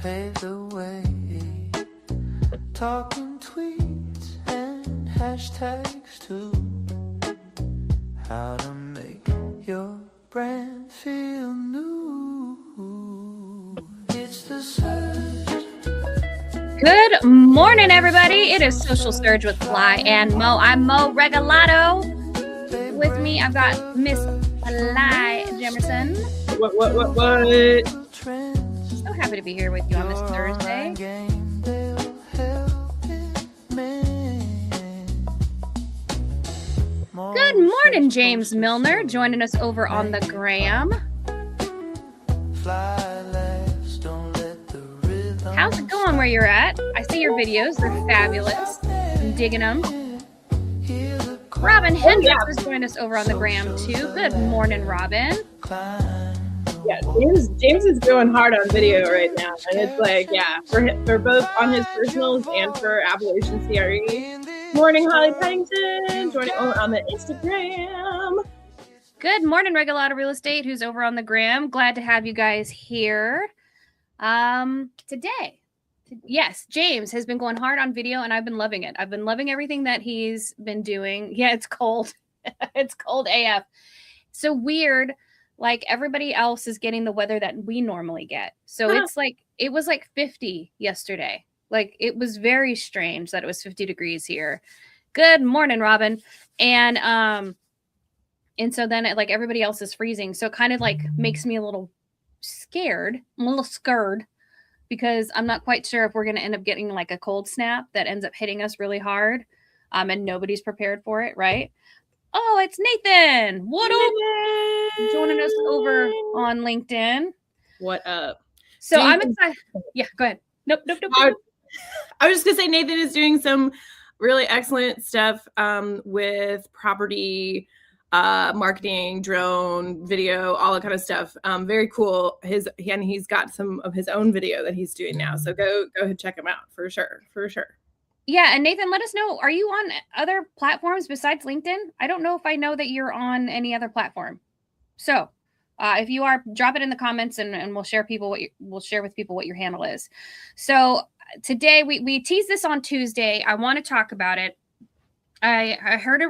pave the way. Talking tweets and hashtags too. How to make your brand feel new. It's the surge. Good morning, everybody. It is Social Surge with Fly and Mo. I'm Mo Regalado. With me, I've got Miss Fly Jemerson. What? So happy to be here with you on this Thursday. Good morning, James Milner, joining us over on the gram. How's it going where you're at? I see your videos. They're fabulous. I'm digging them. Robin Hendricks has joined us over on the gram, too. Good morning, Robin. Yeah, James is going hard on video right now. And it's like, yeah, for both on his personals and for Appalachian CRE. Morning, Holly Pennington, joining on the Instagram. Good morning, Regalado Real Estate, who's over on the gram. Glad to have you guys here. Today, yes, James has been going hard on video, and I've been loving it. I've been loving everything that he's been doing. Yeah, it's cold. It's cold AF. So weird. Like everybody else is getting the weather that we normally get. So it's like, it was like 50 yesterday. Like it was very strange that it was 50 degrees here. Good morning, Robin. And so then like everybody else is freezing. So it kind of like makes me a little scared. I'm a little scared because I'm not quite sure if we're going to end up getting like a cold snap that ends up hitting us really hard. And nobody's prepared for it, right? Oh, it's Nathan. What up? Joining us over on LinkedIn. What up? So I'm excited. Yeah, go ahead. Nope. I was just going to say Nathan is doing some really excellent stuff with property, marketing, drone, video, all that kind of stuff. Very cool. He's got some of his own video that he's doing now. So go ahead, check him out for sure. Yeah, and Nathan, let us know, are you on other platforms besides LinkedIn? I don't know if I know that you're on any other platform. So if you are, drop it in the comments and we'll share with people what your handle is. So today we teased this on Tuesday. I want to talk about it. I read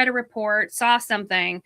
a report, saw something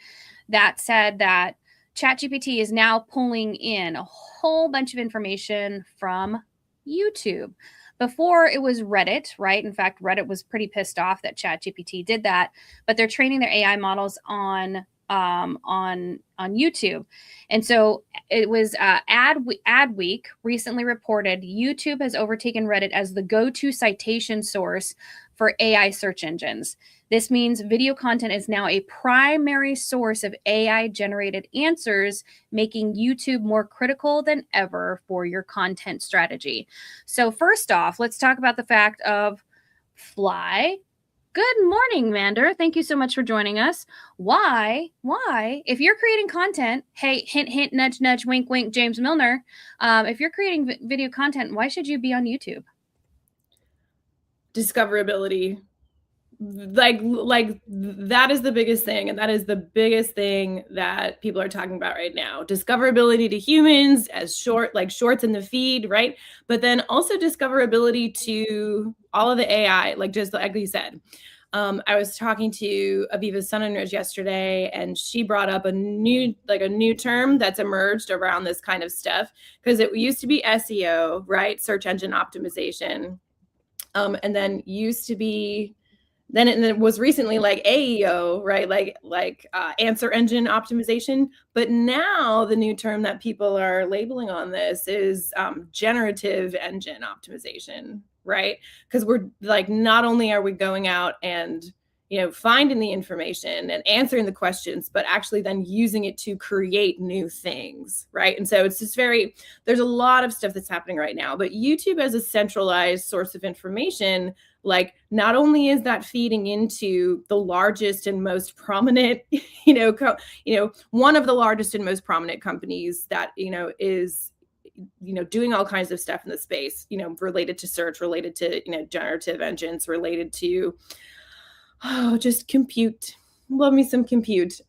that said that ChatGPT is now pulling in a whole bunch of information from YouTube. Before it was Reddit, right? In fact, Reddit was pretty pissed off that ChatGPT did that, but they're training their AI models on YouTube. And so it was Adweek recently reported YouTube has overtaken Reddit as the go-to citation source for AI search engines. This means video content is now a primary source of AI-generated answers, making YouTube more critical than ever for your content strategy. So first off, let's talk about the fact of Fly. Good morning, Mander. Thank you so much for joining us. Why, if you're creating content, hey, hint, hint, nudge, nudge, wink, wink, James Milner, if you're creating video content, why should you be on YouTube? Discoverability. Like that is the biggest thing, and that is the biggest thing that people are talking about right now. Discoverability to humans as shorts in the feed, right? But then also discoverability to all of the AI, like just like you said. I was talking to Aviva Sunenridge yesterday, and she brought up a new term that's emerged around this kind of stuff, because it used to be SEO, right? Search engine optimization, and then used to be. Then it was recently like AEO, right? Like answer engine optimization. But now the new term that people are labeling on this is generative engine optimization, right? Because we're like, not only are we going out and, finding the information and answering the questions, but actually then using it to create new things, right? And so it's just there's a lot of stuff that's happening right now. But YouTube as a centralized source of information, like not only is that feeding into the largest and most prominent, one of the largest and most prominent companies that, is, doing all kinds of stuff in the space, related to search, related to, generative engines, related to, just compute. Love me some compute.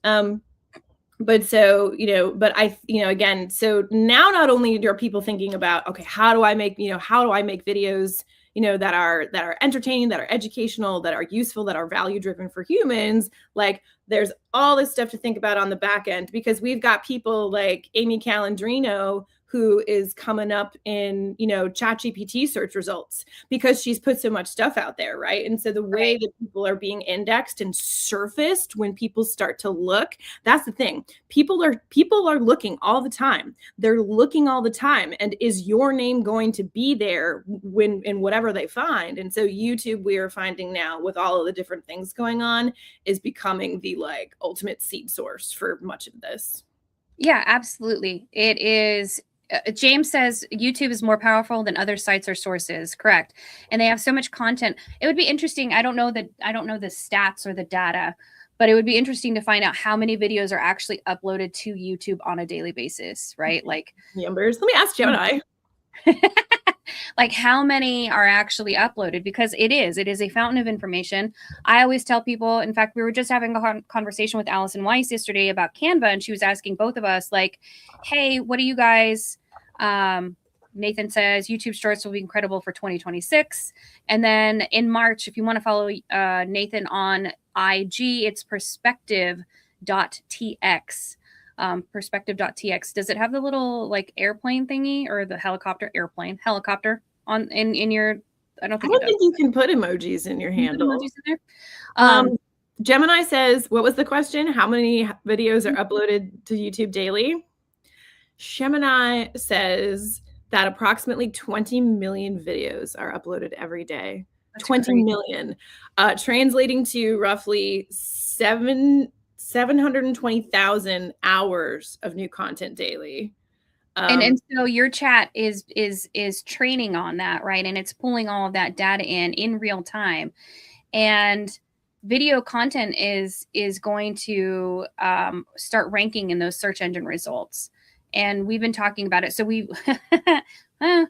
But so, but again, so now not only are people thinking about, okay, how do I make videos, that are entertaining, that are educational, that are useful, that are value driven for humans. Like there's all this stuff to think about on the back end, because we've got people like Amy Calandrino, who is coming up in, ChatGPT search results because she's put so much stuff out there, right? And so the way that people are being indexed and surfaced when people start to look, that's the thing. People are looking all the time. They're looking all the time. And is your name going to be there when in whatever they find? And so YouTube, we are finding now, with all of the different things going on, is becoming the like ultimate seed source for much of this. Yeah, absolutely. It is. James says YouTube is more powerful than other sites or sources. Correct. And they have so much content. It would be interesting. I don't know the stats or the data, but it would be interesting to find out how many videos are actually uploaded to YouTube on a daily basis, right? Like numbers. Let me ask Gemini. Like how many are actually uploaded, because it is a fountain of information. I always tell people, in fact, we were just having a conversation with Allison Weiss yesterday about Canva, and she was asking both of us like, hey, what do you guys, Nathan says YouTube Shorts will be incredible for 2026. And then in March, if you want to follow Nathan on IG, it's perspective.tx. Perspective.tx. Does it have the little like airplane thingy or the helicopter on in your? I don't think you can put emojis in your handle. Emojis in there. Gemini says, what was the question? How many videos are uploaded to YouTube daily? Gemini says that approximately 20 million videos are uploaded every day. That's 20 crazy. Million, translating to roughly 720,000 hours of new content daily. And so your chat is training on that, right? And it's pulling all of that data in real time. And video content is going to start ranking in those search engine results. And we've been talking about it. So I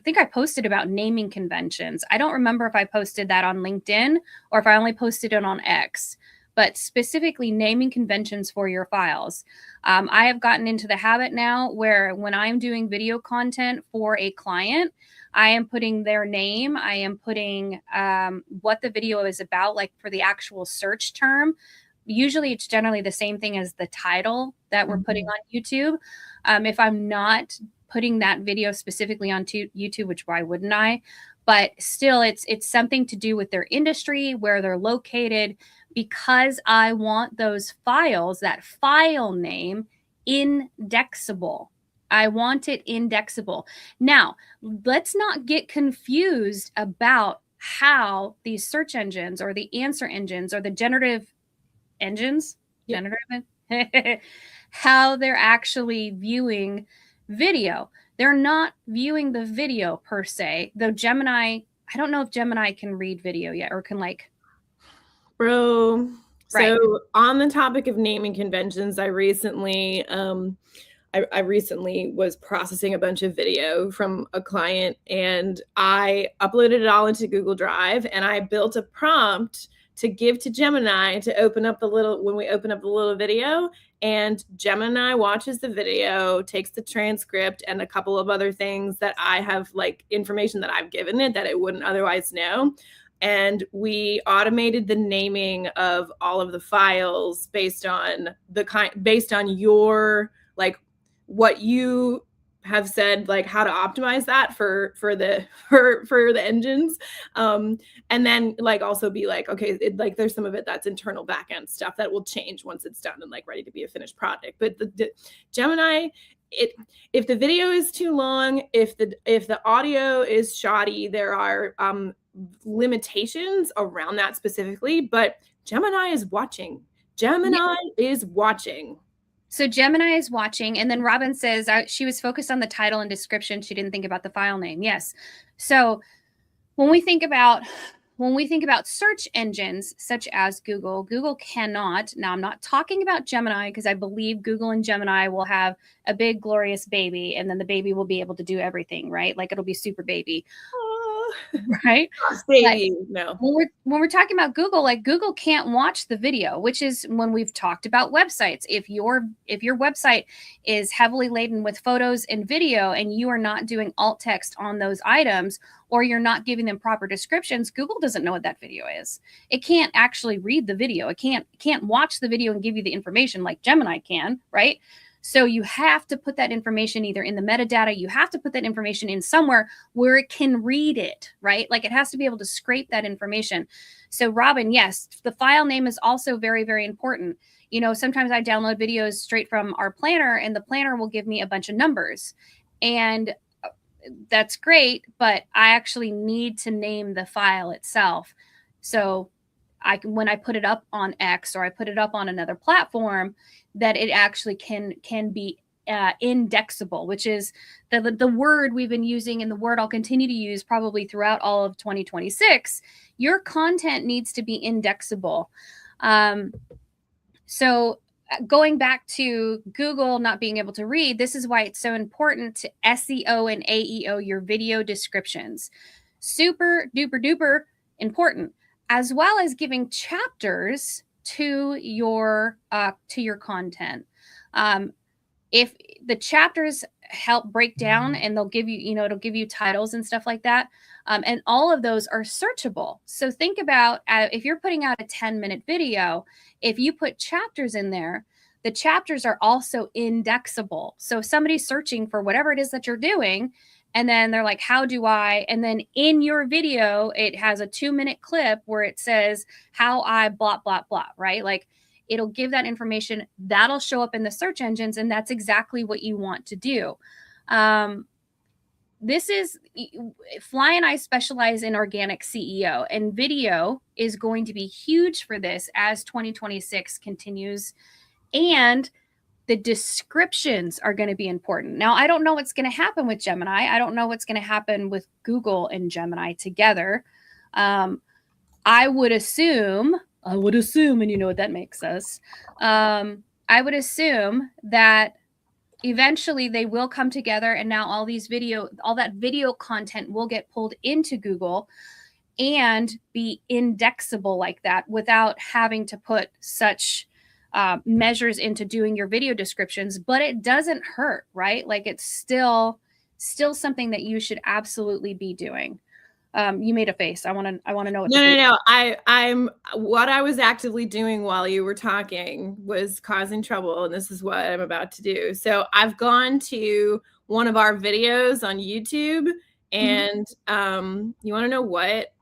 think I posted about naming conventions. I don't remember if I posted that on LinkedIn or if I only posted it on X, but specifically naming conventions for your files. I have gotten into the habit now where when I'm doing video content for a client, I am putting their name. I am putting what the video is about, like for the actual search term. Usually it's generally the same thing as the title that we're putting on YouTube. If I'm not putting that video specifically on YouTube, which why wouldn't I? But still, it's something to do with their industry, where they're located, because I want those files, that file name, indexable. I want it indexable. Now, let's not get confused about how these search engines or the answer engines or the generative engines, how they're actually viewing video. They're not viewing the video per se, though Gemini, I don't know if Gemini can read video yet or can like. Bro. Right. So on the topic of naming conventions, I recently was processing a bunch of video from a client, and I uploaded it all into Google Drive, and I built a prompt to give to Gemini to open up when we open up the little video, and Gemini watches the video, takes the transcript and a couple of other things that I have, like information that I've given it that it wouldn't otherwise know. And we automated the naming of all of the files based on your, like what you have said, like how to optimize that for the engines, and then like also be like, okay, like there's some of it that's internal backend stuff that will change once it's done and like ready to be a finished product. But the Gemini, if the video is too long, if the audio is shoddy, there are limitations around that specifically. But Gemini is watching. Is watching. So Gemini is watching. And then Robin says she was focused on the title and description. She didn't think about the file name. Yes. So when we think about search engines such as Google cannot, now I'm not talking about Gemini, because I believe Google and Gemini will have a big glorious baby, and then the baby will be able to do everything, right? Like it'll be super baby. right? Baby, no. When we're talking about Google, like Google can't watch the video, which is when we've talked about websites. If your website is heavily laden with photos and video and you are not doing alt text on those items, or you're not giving them proper descriptions, Google doesn't know what that video is. It can't actually read the video. It can't watch the video and give you the information like Gemini can, right? So you have to put that information either in the metadata, you have to put that information in somewhere where it can read it, right? Like it has to be able to scrape that information. So Robin, yes, the file name is also very, very important. You know, sometimes I download videos straight from our planner and the planner will give me a bunch of numbers. And that's great, but I actually need to name the file itself. So when I put it up on X or I put it up on another platform, that it actually can be indexable, which is the word we've been using and the word I'll continue to use probably throughout all of 2026. Your content needs to be indexable. So going back to Google not being able to read, this is why it's so important to SEO and AEO your video descriptions. Super duper duper important, as well as giving chapters to your content. If the chapters help break down and they'll give you, it'll give you titles and stuff like that. And all of those are searchable. So think about if you're putting out a 10-minute video, if you put chapters in there, the chapters are also indexable. So if somebody's searching for whatever it is that you're doing, and then they're like, how do I? And then in your video, it has a 2-minute clip where it says how I blah, blah, blah, right? Like it'll give that information that'll show up in the search engines. And that's exactly what you want to do. Fly and I specialize in organic SEO, and video is going to be huge for this as 2026 continues. And the descriptions are going to be important. Now, I don't know what's going to happen with Gemini. I don't know what's going to happen with Google and Gemini together. I would assume, and you know what that makes us. I would assume that eventually they will come together, and now all that video content will get pulled into Google and be indexable like that without having to put such measures into doing your video descriptions. But it doesn't hurt, right? Like it's still something that you should absolutely be doing. You made a face. I want to know what. No. I'm what I was actively doing while you were talking was causing trouble, and this is what I'm about to do. So I've gone to one of our videos on YouTube, and you want to know what?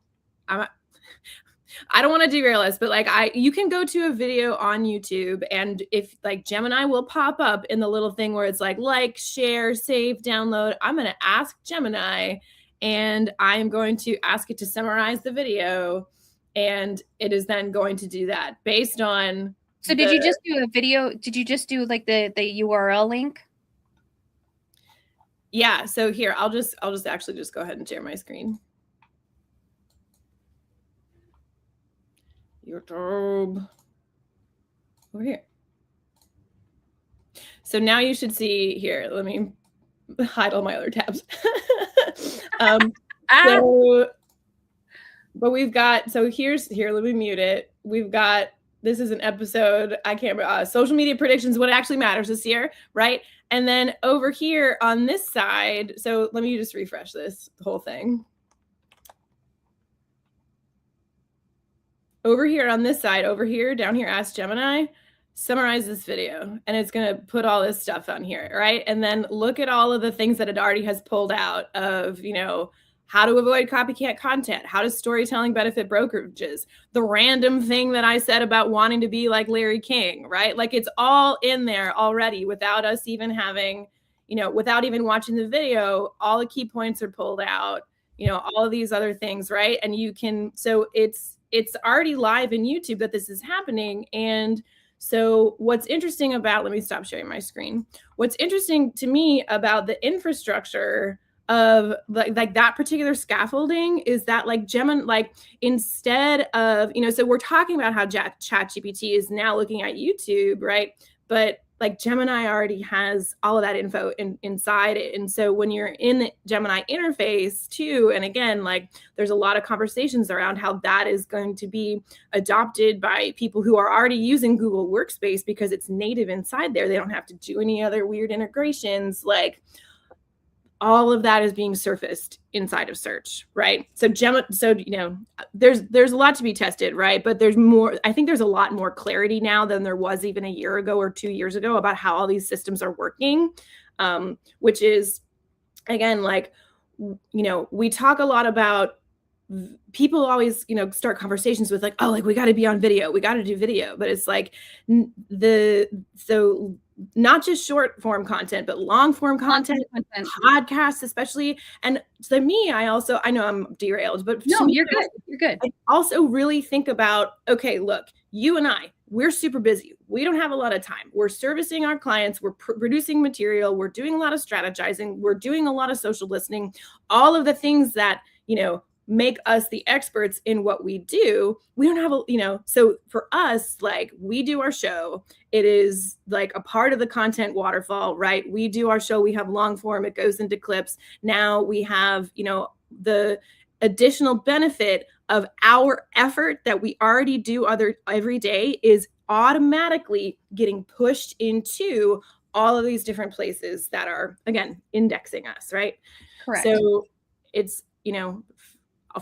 I don't want to derail us, but you can go to a video on YouTube, and if like Gemini will pop up in the little thing where it's like, share, save, download. I'm going to ask Gemini, and I'm going to ask it to summarize the video, and it is then going to do that based on. So did you just do a video? Did you just do like the URL link? Yeah. So here, I'll just actually just go ahead and share my screen. YouTube over here. So now you should see here. Let me hide all my other tabs. But we've got, here, let me mute it. We've got, this is an episode, I can't remember, social media predictions, what actually matters this year, right? And then over here on this side, so let me just refresh the whole thing. Over here on this side, down here, Ask Gemini, summarize this video. And it's going to put all this stuff on here, right? And then look at all of the things that it already has pulled out of, how to avoid copycat content, how does storytelling benefit brokerages, the random thing that I said about wanting to be like Larry King, right? Like it's all in there already without us even having, without even watching the video, all the key points are pulled out, all of these other things, right? And you can, so it's already live in YouTube that this is happening. And so what's interesting about, let me stop sharing my screen. What's interesting to me about the infrastructure of like that particular scaffolding is that Gemini, instead of, so we're talking about how ChatGPT is now looking at YouTube, right? But like Gemini already has all of that info inside it. And so when you're in the Gemini interface too, and again, like there's a lot of conversations around how that is going to be adopted by people who are already using Google Workspace because it's native inside there. They don't have to do any other weird integrations. Like all of that is being surfaced inside of search, right? So there's a lot to be tested, right? But there's more, I think there's a lot more clarity now than there was even a year ago or 2 years ago about how all these systems are working, which is, again, like, we talk a lot about, people always, start conversations with like, oh, like we got to be on video, we got to do video. But it's like so not just short form content, but long form content, podcasts especially. And to me, I know I'm derailed, but no, you're good. You're good. I also really think about, okay, look, you and we're super busy. We don't have a lot of time. We're servicing our clients. We're producing material. We're doing a lot of strategizing. We're doing a lot of social listening, all of the things that, make us the experts in what we do. We don't have so for us, like, we do our show. It is like a part of the content waterfall, right? We do our show. We have long form. It goes into clips. Now we have, the additional benefit of our effort that we already do every day is automatically getting pushed into all of these different places that are, again, indexing us, right? Correct. So it's,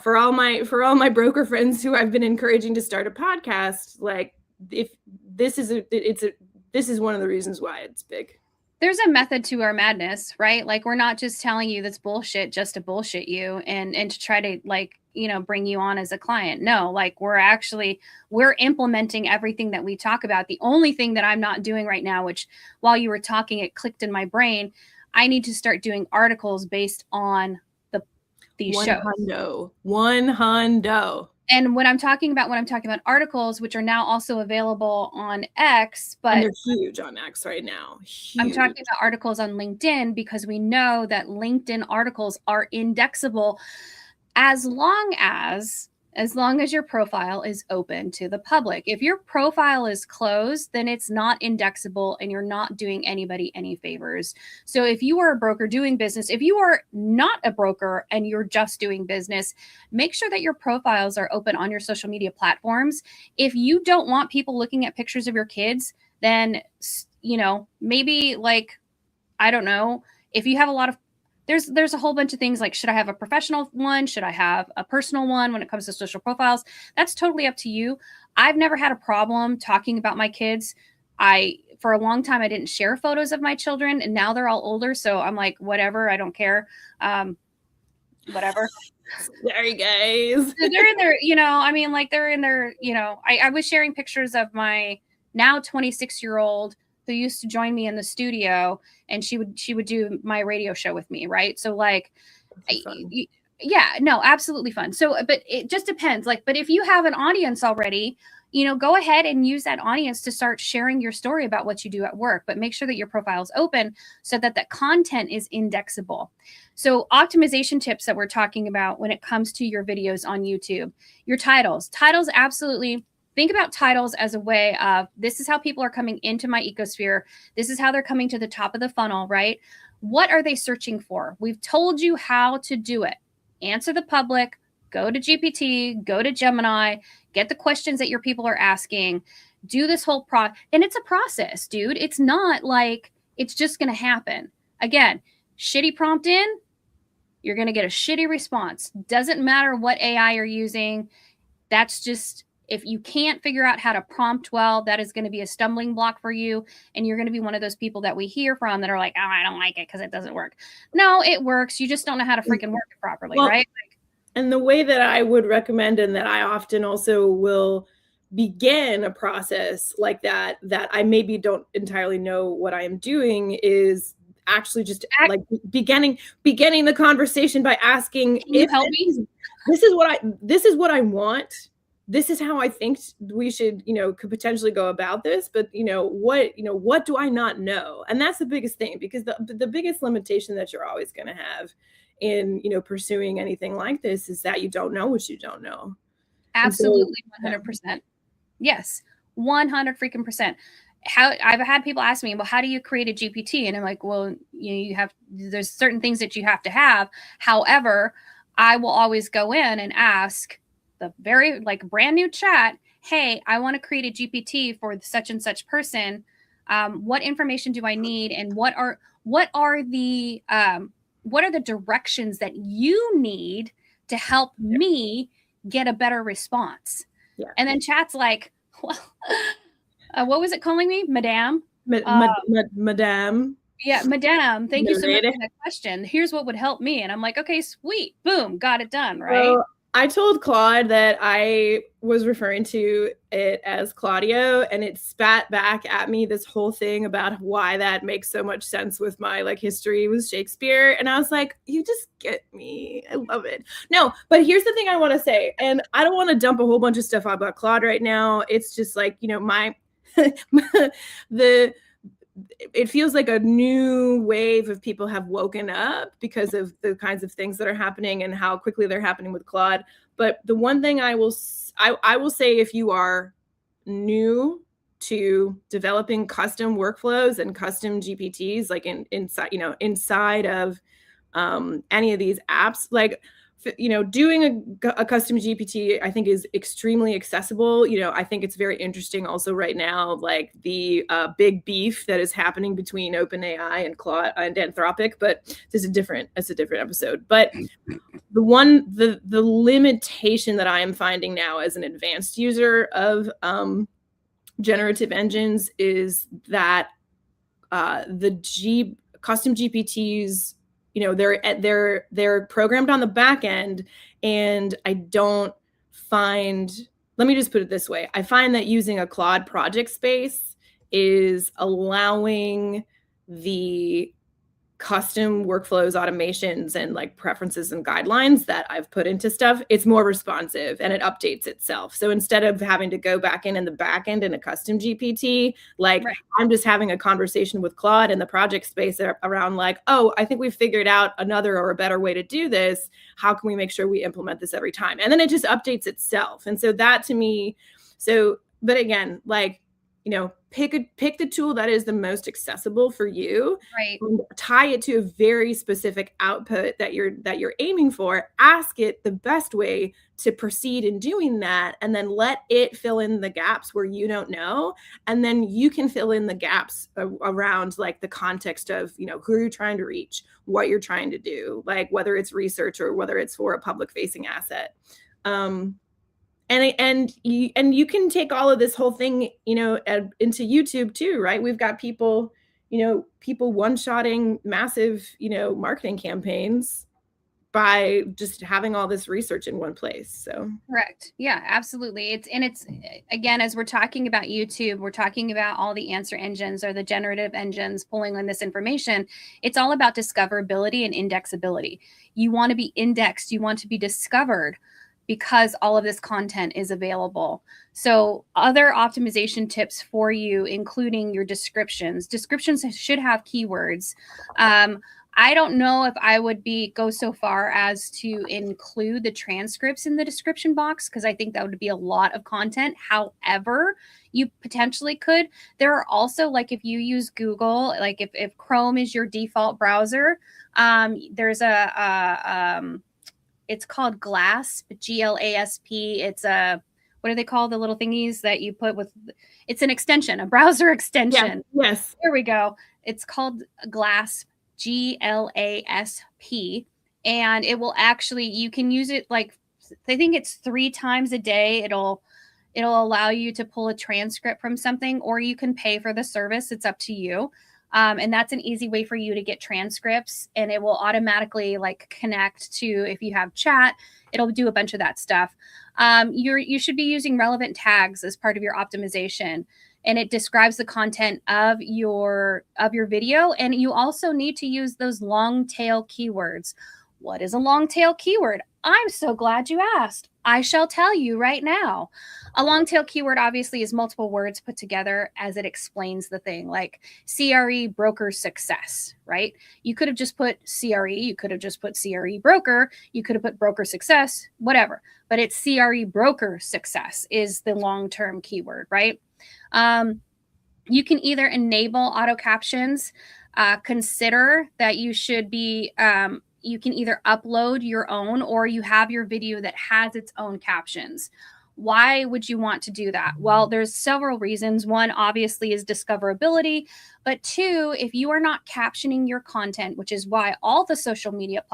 for all my broker friends who I've been encouraging to start a podcast, like, if this is one of the reasons why it's big. There's a method to our madness, right? Like, we're not just telling you that's bullshit just to bullshit you and to try to, like, bring you on as a client. No, like, we're implementing everything that we talk about. The only thing that I'm not doing right now, which while you were talking, it clicked in my brain, I need to start doing articles based on these shows. One hundo. And when I'm talking about articles, which are now also available on X, but they're huge on X right now. Huge. I'm talking about articles on LinkedIn because we know that LinkedIn articles are indexable as long as your profile is open to the public. If your profile is closed, then it's not indexable and you're not doing anybody any favors. So if you are a broker doing business, if you are not a broker and you're just doing business, make sure that your profiles are open on your social media platforms. If you don't want people looking at pictures of your kids, then, maybe, like, I don't know, if you have a lot of there's a whole bunch of things like, should I have a professional one? Should I have a personal one when it comes to social profiles? That's totally up to you. I've never had a problem talking about my kids. For a long time, I didn't share photos of my children, and now they're all older. So I'm like, whatever, I don't care. Whatever. Sorry, guys. They're in their, they're in their, I was sharing pictures of my now 26-year-old who used to join me in the studio, and she would do my radio show with me, right? So, like, absolutely fun. So, but it just depends. Like, but if you have an audience already, go ahead and use that audience to start sharing your story about what you do at work, but make sure that your profile is open so that that content is indexable. So optimization tips that we're talking about when it comes to your videos on YouTube, your titles, absolutely. Think about titles as a way of, this is how people are coming into my ecosphere. This is how they're coming to the top of the funnel, right? What are they searching for? We've told you how to do it. Answer the public, go to GPT, go to Gemini, get the questions that your people are asking, do this whole and it's a process, dude. It's not like it's just going to happen. Again, shitty prompt in, you're going to get a shitty response. Doesn't matter what AI you're using. That's just, if you can't figure out how to prompt well, that is going to be a stumbling block for you. And you're going to be one of those people that we hear from that are like, oh, I don't like it because it doesn't work. No, it works. You just don't know how to freaking work it properly, right? And the way that I would recommend, and that I often also will begin a process like that I maybe don't entirely know what I am doing, is actually just like beginning the conversation by asking, can you help me? This is what I want. This is how I think we should, could potentially go about this. But, what do I not know? And that's the biggest thing, because the biggest limitation that you're always going to have in, pursuing anything like this is that you don't know what you don't know. Absolutely. 100%. Yes. 100 freaking %. I've had people ask me, well, how do you create a GPT? And I'm like, well, there's certain things that you have to have. However, I will always go in and ask the very like brand new chat, hey, I want to create a GPT for such and such person. What information do I need? And what are the directions that you need to help me get a better response? Yeah. And then chat's like, well, what was it calling me? Madame? Madame. Yeah, Madame, thank you so much for that question. Here's what would help me. And I'm like, okay, sweet. Boom, got it done, right? Well, I told Claude that I was referring to it as Claudio, and it spat back at me this whole thing about why that makes so much sense with my like history with Shakespeare. And I was like, you just get me. I love it. No, but here's the thing I want to say, and I don't want to dump a whole bunch of stuff about Claude right now. It's just like, you know, it feels like a new wave of people have woken up because of the kinds of things that are happening and how quickly they're happening with Claude. But the one thing I will say, if you are new to developing custom workflows and custom GPTs, like inside of any of these apps, like, you know, doing a custom GPT, I think is extremely accessible. You know, I think it's very interesting also right now, like the big beef that is happening between OpenAI and Claude and Anthropic, but it's a different episode. But the limitation that I am finding now as an advanced user of generative engines is that the custom GPTs, you know, they're programmed on the back end, and I don't find, let me just put it this way. I find that using a Claude project space is allowing the custom workflows, automations, and like preferences and guidelines that I've put into stuff, it's more responsive and it updates itself. So instead of having to go back in the back end in a custom GPT, like right. I'm just having a conversation with Claude in the project space around like, oh, I think we've figured out another or a better way to do this. How can we make sure we implement this every time? And then it just updates itself. And so that to me, but again, like, you know, pick the tool that is the most accessible for you, right? And tie it to a very specific output that you're aiming for. Ask it the best way to proceed in doing that, and then let it fill in the gaps where you don't know, and then you can fill in the gaps around like the context of, you know, who you're trying to reach, what you're trying to do, like whether it's research or whether it's for a public facing asset. And you can take all of this whole thing, you know, into YouTube too, right? We've got people one-shotting massive, you know, marketing campaigns by just having all this research in one place. So correct. Yeah, absolutely. It's again, as we're talking about YouTube, we're talking about all the answer engines or the generative engines pulling in this information. It's all about discoverability and indexability. You want to be indexed, you want to be discovered, because all of this content is available. So other optimization tips for you, including your descriptions. Descriptions should have keywords. I don't know if I would go so far as to include the transcripts in the description box, because I think that would be a lot of content. However, you potentially could. There are also, like, if you use Google, like if Chrome is your default browser, there's it's called GLASP, GLASP. It's what do they call the little thingies that you put with? It's an extension, a browser extension. Yeah, yes. There we go. It's called GLASP, GLASP. And it will actually, you can use it like, I think it's 3 times a day. It'll allow you to pull a transcript from something, or you can pay for the service. It's up to you. And that's an easy way for you to get transcripts, and it will automatically like connect to, if you have chat, it'll do a bunch of that stuff. You should be using relevant tags as part of your optimization, and it describes the content of your video. And you also need to use those long tail keywords. What is a long tail keyword? I'm so glad you asked. I shall tell you right now. A long tail keyword obviously is multiple words put together as it explains the thing, like CRE broker success, right? You could have just put CRE, you could have just put CRE broker, you could have put broker success, whatever, but it's CRE broker success is the long-term keyword, right? You can either enable auto captions, consider that you should be, you can either upload your own or you have your video that has its own captions. Why would you want to do that? Well, there's several reasons. One, obviously, is discoverability. But two, if you are not captioning your content, which is why all the social media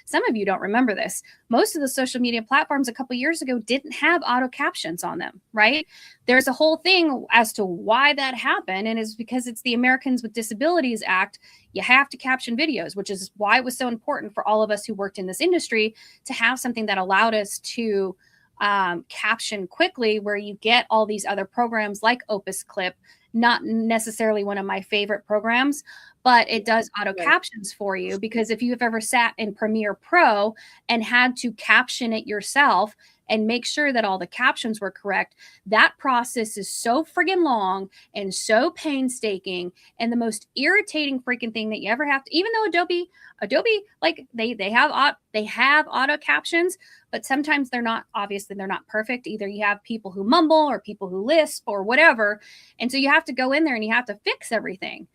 some of you don't remember this. Most of the social media platforms a couple years ago didn't have auto captions on them, right? There's a whole thing as to why that happened, and it's because it's the Americans with Disabilities Act. You have to caption videos, which is why it was so important for all of us who worked in this industry to have something that allowed us to caption quickly, where you get all these other programs like Opus Clip, not necessarily one of my favorite programs, but it does auto captions for you. Because if you've ever sat in Premiere Pro and had to caption it yourself and make sure that all the captions were correct, that process is so friggin' long and so painstaking and the most irritating freaking thing that you ever have to, even though Adobe, like they have auto captions, but sometimes they're not, obviously they're not perfect. Either you have people who mumble or people who lisp or whatever. And so you have to go in there and you have to fix everything.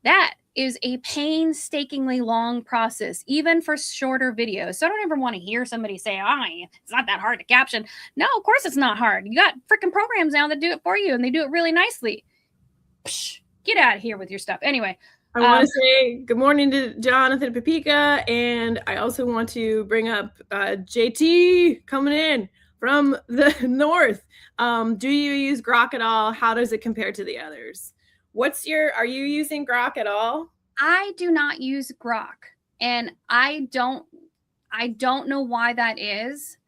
That is a painstakingly long process, even for shorter videos. So I don't ever want to hear somebody say, oh, it's not that hard to caption. No, of course it's not hard. You got freaking programs now that do it for you, and they do it really nicely. Psh, get out of here with your stuff. Anyway. I want to say good morning to Jonathan Papica, and I also want to bring up JT coming in from the north. Do you use Grok at all? How does it compare to the others? Are you using Grok at all? I do not use Grok, and I don't know why that is.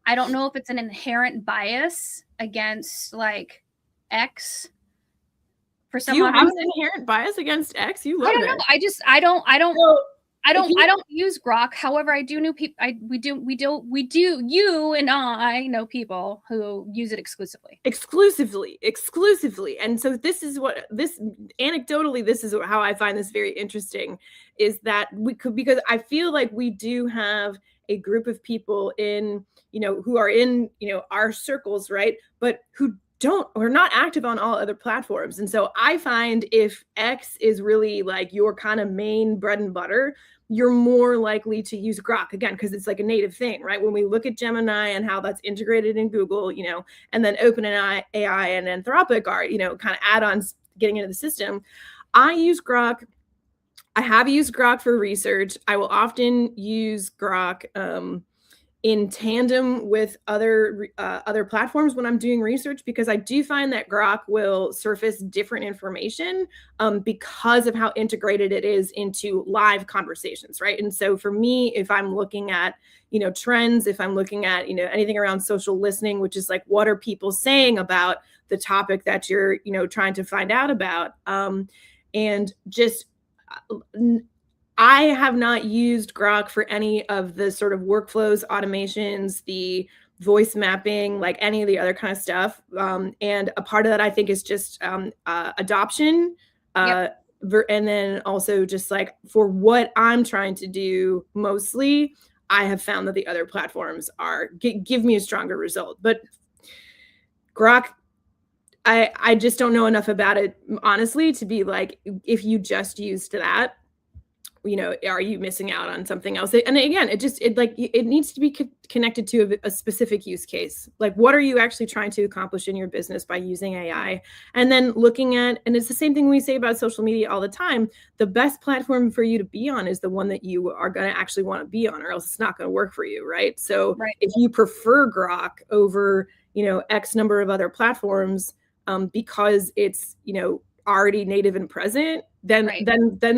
I don't know if it's an inherent bias against like X. For some, do you have an inherent bias against X? You love it. I don't use Grok. However, I do know people. You and I know people who use it exclusively. And so this is how I find this very interesting, is that because I feel like we do have a group of people in, who are in, our circles, right? But who are not active on all other platforms. And so I find if X is really like your kind of main bread and butter, you're more likely to use Grok, again, because it's like a native thing, right? When we look at Gemini and how that's integrated in Google, and then OpenAI and Anthropic are, kind of add-ons getting into the system. I use Grok. I have used Grok for research. I will often use Grok in tandem with other platforms when I'm doing research, because I do find that Grok will surface different information because of how integrated it is into live conversations, right? And so for me, if I'm looking at, trends, if I'm looking at, anything around social listening, which is like, what are people saying about the topic that you're, trying to find out about? And just I have not used Grok for any of the sort of workflows, automations, the voice mapping, like any of the other kind of stuff. And a part of that, I think, is just adoption. Yep. And then also just like for what I'm trying to do mostly, I have found that the other platforms give me a stronger result. But Grok, I just don't know enough about it, honestly, to be like, if you just used that, are you missing out on something else? And again, it needs to be connected to a specific use case. Like, what are you actually trying to accomplish in your business by using AI? And then looking at, and it's the same thing we say about social media all the time, the best platform for you to be on is the one that you are going to actually want to be on, or else it's not going to work for you, right? So if you prefer Grok over, X number of other platforms, because it's, already native and present, then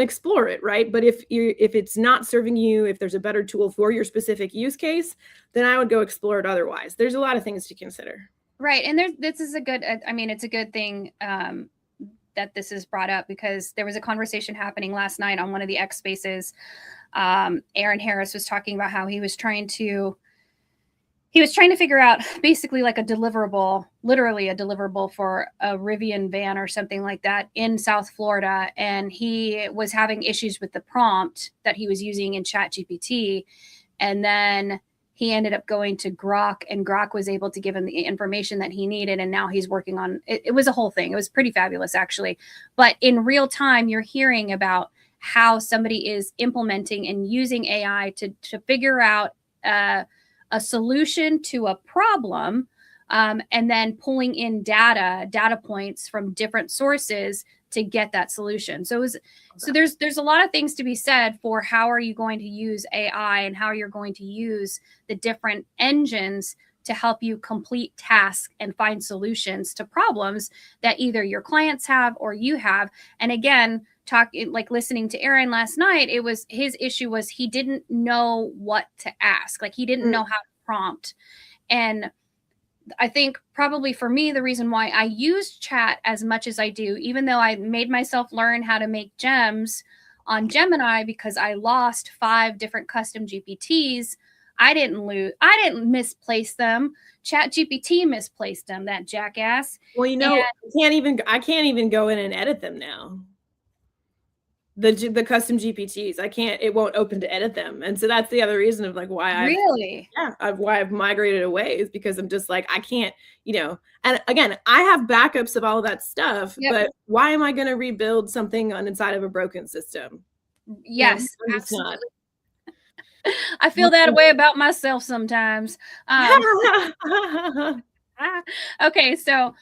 explore it, right? But if it's not serving you, if there's a better tool for your specific use case, then I would go explore it otherwise. There's a lot of things to consider. Right. And it's a good thing that this is brought up, because there was a conversation happening last night on one of the X spaces. Aaron Harris was talking about how he was trying to figure out basically like literally a deliverable for a Rivian van or something like that in South Florida. And he was having issues with the prompt that he was using in ChatGPT. And then he ended up going to Grok, and Grok was able to give him the information that he needed. And now he's working on it. It was a whole thing. It was pretty fabulous, actually. But in real time, you're hearing about how somebody is implementing and using AI to figure out a solution to a problem, and then pulling in data points from different sources to get that solution. So there's a lot of things to be said for how are you going to use AI and how you're going to use the different engines to help you complete tasks and find solutions to problems that either your clients have or you have. And again, like listening to Aaron last night, it was his issue was he didn't know what to ask. Like he didn't know how to prompt. And I think probably for me, the reason why I use chat as much as I do, even though I made myself learn how to make gems on Gemini because I lost 5 different custom GPTs, I didn't misplace them. ChatGPT misplaced them, that jackass. Well, I can't even go in and edit them now. The custom GPTs, it won't open to edit them. And so that's the other reason of like why I've migrated away, is because I'm just like, I can't, and again, I have backups of all of that stuff, but why am I going to rebuild something on inside of a broken system? Yes, absolutely. I feel that way about myself sometimes. Okay. So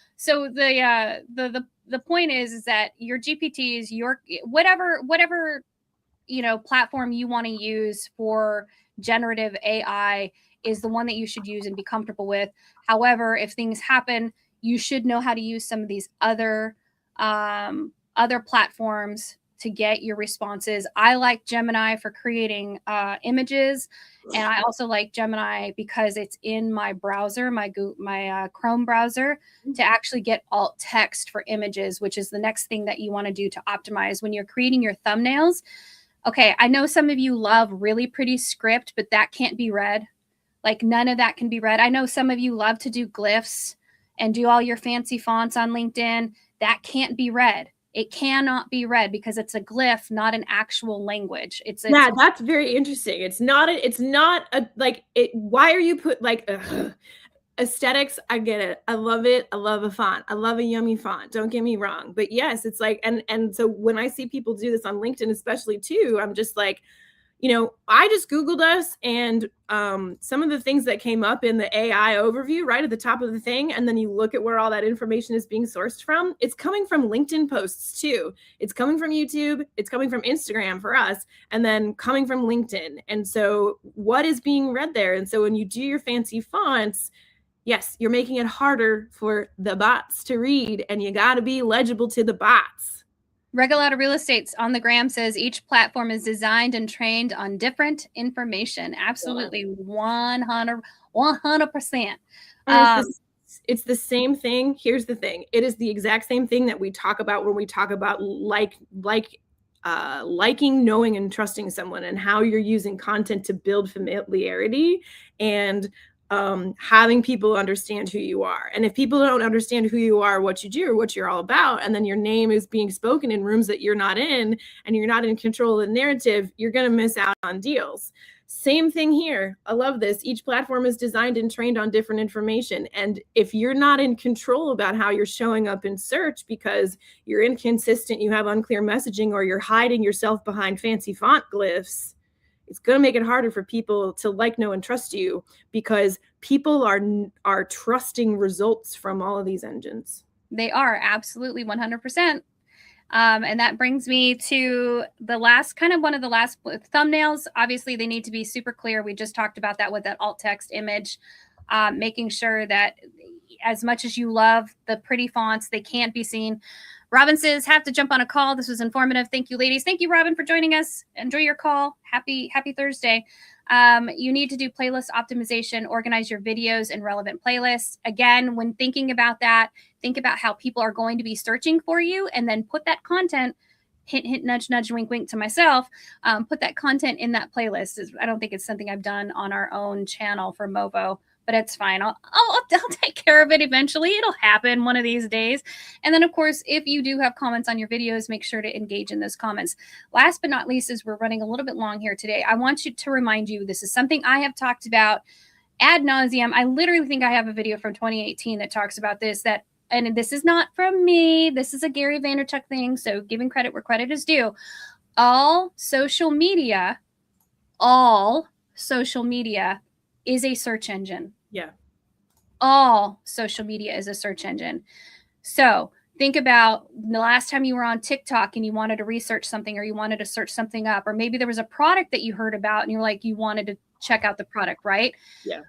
the point is that your GPTs, your whatever platform you want to use for generative AI is the one that you should use and be comfortable with. However, if things happen, you should know how to use some of these other platforms to get your responses. I like Gemini for creating images, and I also like Gemini because it's in my browser, my Chrome browser, to actually get alt text for images, which is the next thing that you want to do to optimize when you're creating your thumbnails. Okay, I know some of you love really pretty script, but that can't be read. Like none of that can be read. I know some of you love to do glyphs and do all your fancy fonts on LinkedIn. That can't be read. It cannot be read because it's a glyph, not an actual language. That's very interesting. Why are you put like aesthetics? I get it. I love it. I love a font. I love a yummy font. Don't get me wrong. But yes, it's like, and so when I see people do this on LinkedIn, especially too, I'm just like, I just Googled us, and some of the things that came up in the AI overview right at the top of the thing, and then you look at where all that information is being sourced from, it's coming from LinkedIn posts too. It's coming from YouTube, it's coming from Instagram for us, and then coming from LinkedIn. And so what is being read there? And so when you do your fancy fonts, yes, you're making it harder for the bots to read, and you got to be legible to the bots. Regalata Real Estate on the gram says each platform is designed and trained on different information. Absolutely, 100%. It's the same thing. Here's the thing. It is the exact same thing that we talk about when we talk about liking, knowing, and trusting someone, and how you're using content to build familiarity and having people understand who you are. And if people don't understand who you are, what you do, or what you're all about, and then your name is being spoken in rooms that you're not in, and you're not in control of the narrative, you're going to miss out on deals. Same thing here. I love this. Each platform is designed and trained on different information. And if you're not in control about how you're showing up in search because you're inconsistent, you have unclear messaging, or you're hiding yourself behind fancy font glyphs, it's going to make it harder for people to like, know, and trust you, because people are trusting results from all of these engines. They are absolutely 100%. And that brings me to the last, one of the last thumbnails. Obviously, they need to be super clear. We just talked about that with that alt text image, making sure that as much as you love the pretty fonts, they can't be seen. Robin says, have to jump on a call. This was informative. Thank you, ladies. Thank you, Robin, for joining us. Enjoy your call. Happy Thursday. You need to do playlist optimization, organize your videos in relevant playlists. Again, when thinking about that, think about how people are going to be searching for you, and then put that content, hint, hint, nudge, nudge, wink, wink to myself, put that content in that playlist. I don't think it's something I've done on our own channel for Movo, but it's fine. I'll take care of it eventually. It'll happen one of these days. And then, of course, if you do have comments on your videos, make sure to engage in those comments. Last but not least, as we're running a little bit long here today, I want to remind you, this is something I have talked about ad nauseum. I literally think I have a video from 2018 that talks about this, and this is not from me. This is a Gary Vaynerchuk thing. So giving credit where credit is due. All social media is a search engine. Yeah. All social media is a search engine. So think about the last time you were on TikTok and you wanted to research something, or you wanted to search something up, or maybe there was a product that you heard about and you're like, you wanted to check out the product, right? Yeah.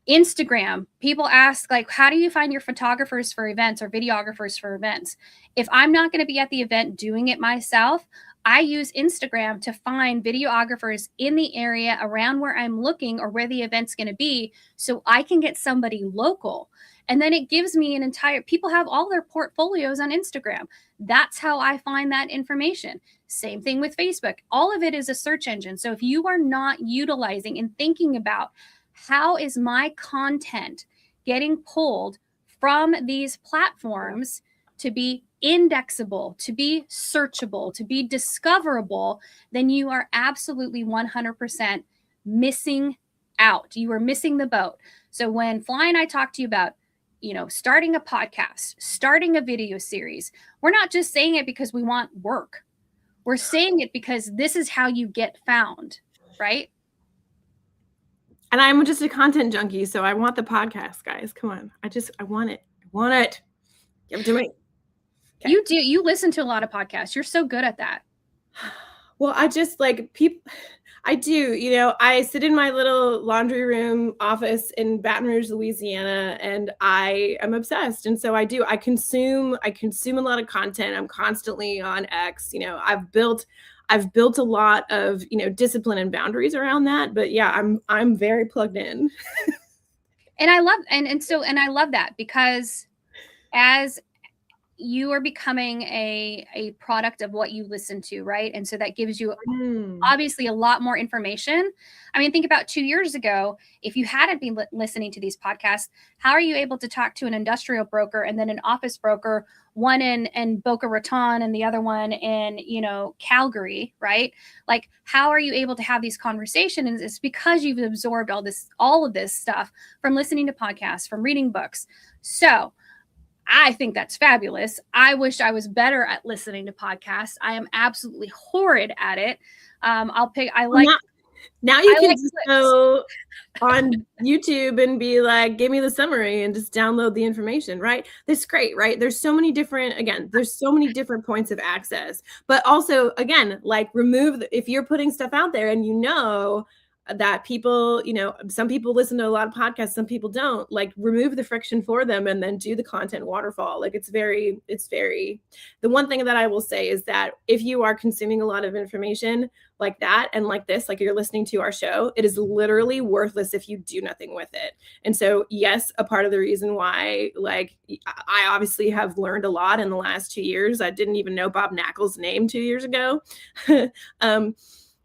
Instagram, people ask, like, how do you find your photographers for events or videographers for events? If I'm not going to be at the event doing it myself, I use Instagram to find videographers in the area around where I'm looking or where the event's going to be, so I can get somebody local. And then it gives me people have all their portfolios on Instagram. That's how I find that information. Same thing with Facebook. All of it is a search engine. So if you are not utilizing and thinking about how is my content getting pulled from these platforms to be indexable, to be searchable, to be discoverable, then you are absolutely 100% missing out. You are missing the boat. So when Fly and I talk to you about, starting a podcast, starting a video series, we're not just saying it because we want work. We're saying it because this is how you get found, right? And I'm just a content junkie, so I want the podcast, guys. Come on. I want it. I want it. Give it to me. Okay. You listen to a lot of podcasts. You're so good at that. Well, I just I do, I sit in my little laundry room office in Baton Rouge, Louisiana, and I am obsessed. And so I consume a lot of content. I'm constantly on X. I've built a lot of, discipline and boundaries around that. But yeah, I'm very plugged in. And I love I love that, because as you are becoming a product of what you listen to, right? And so that gives you obviously a lot more information. I mean, think about 2 years ago, if you hadn't been listening to these podcasts, how are you able to talk to an industrial broker and then an office broker, one in Boca Raton and the other one in, Calgary, right? Like, how are you able to have these conversations? It's because you've absorbed all of this stuff from listening to podcasts, from reading books. So I think that's fabulous. I wish I was better at listening to podcasts. I am absolutely horrid at it. Now you can just go on YouTube and be like, give me the summary, and just download the information, right? That's great, right? There's so many different points of access. But also, again, like, if you're putting stuff out there and that people, some people listen to a lot of podcasts, some people don't, like, remove the friction for them and then do the content waterfall. Like, it's very, the one thing that I will say is that if you are consuming a lot of information like that and like this, like you're listening to our show, it is literally worthless if you do nothing with it. And so, yes, a part of the reason why, like, I obviously have learned a lot in the last 2 years. I didn't even know Bob Knackle's name 2 years ago.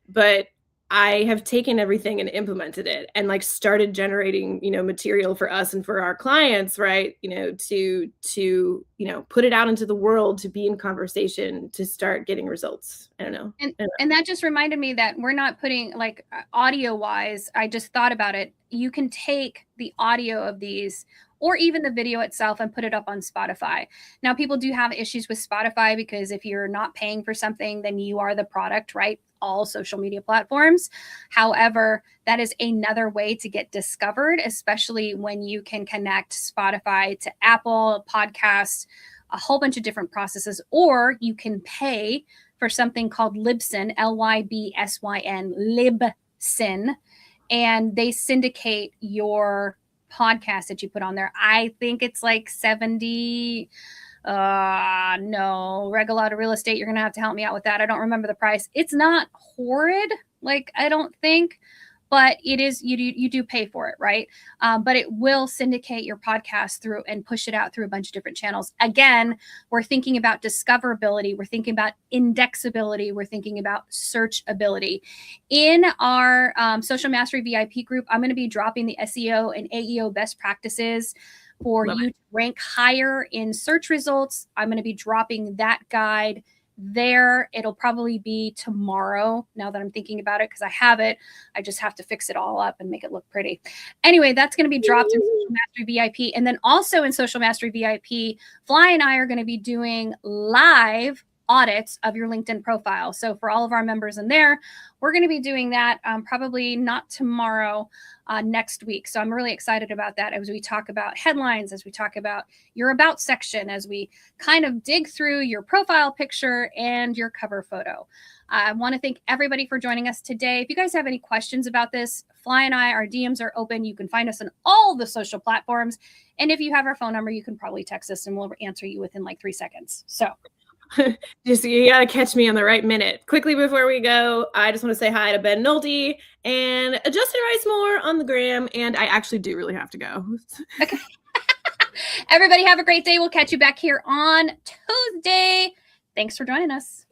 But I have taken everything and implemented it and, like, started generating, material for us and for our clients, right? To put it out into the world, to be in conversation, to start getting results. I don't know. And that just reminded me that we're not putting, like, audio wise, I just thought about it. You can take the audio of these or even the video itself and put it up on Spotify. Now, people do have issues with Spotify because if you're not paying for something, then you are the product, right? All social media platforms. However, that is another way to get discovered, especially when you can connect Spotify to Apple Podcasts, a whole bunch of different processes, or you can pay for something called Libsyn, Lybsyn, Libsyn, and they syndicate your podcast that you put on there. I think it's like 70. No, Regalata Real Estate, you're gonna have to help me out with that. I don't remember the price. It's not horrid, like, I don't think, but it is, you do pay for it, right? But it will syndicate your podcast through and push it out through a bunch of different channels. Again, we're thinking about discoverability, we're thinking about indexability, we're thinking about searchability. In our Social Mastery VIP group, I'm going to be dropping the SEO and AEO best practices for you to rank higher in search results. I'm going to be dropping that guide there. It'll probably be tomorrow, now that I'm thinking about it, because I have it. I just have to fix it all up and make it look pretty. Anyway, that's going to be dropped in Social Mastery VIP. And then also in Social Mastery VIP, Fly and I are going to be doing live audits of your LinkedIn profile. So for all of our members in there, we're going to be doing that probably not tomorrow, next week. So I'm really excited about that as we talk about headlines, as we talk about your about section, as we kind of dig through your profile picture and your cover photo. I want to thank everybody for joining us today. If you guys have any questions about this, Fly and I, our DMs are open. You can find us on all the social platforms. And if you have our phone number, you can probably text us and we'll answer you within like 3 seconds. So just, you gotta catch me on the right minute. Quickly before we go, I just want to say hi to Ben Nolte and Justin Rice Moore on the gram, and I actually do really have to go. Okay. Everybody have a great day. We'll catch you back here on Tuesday. Thanks for joining us.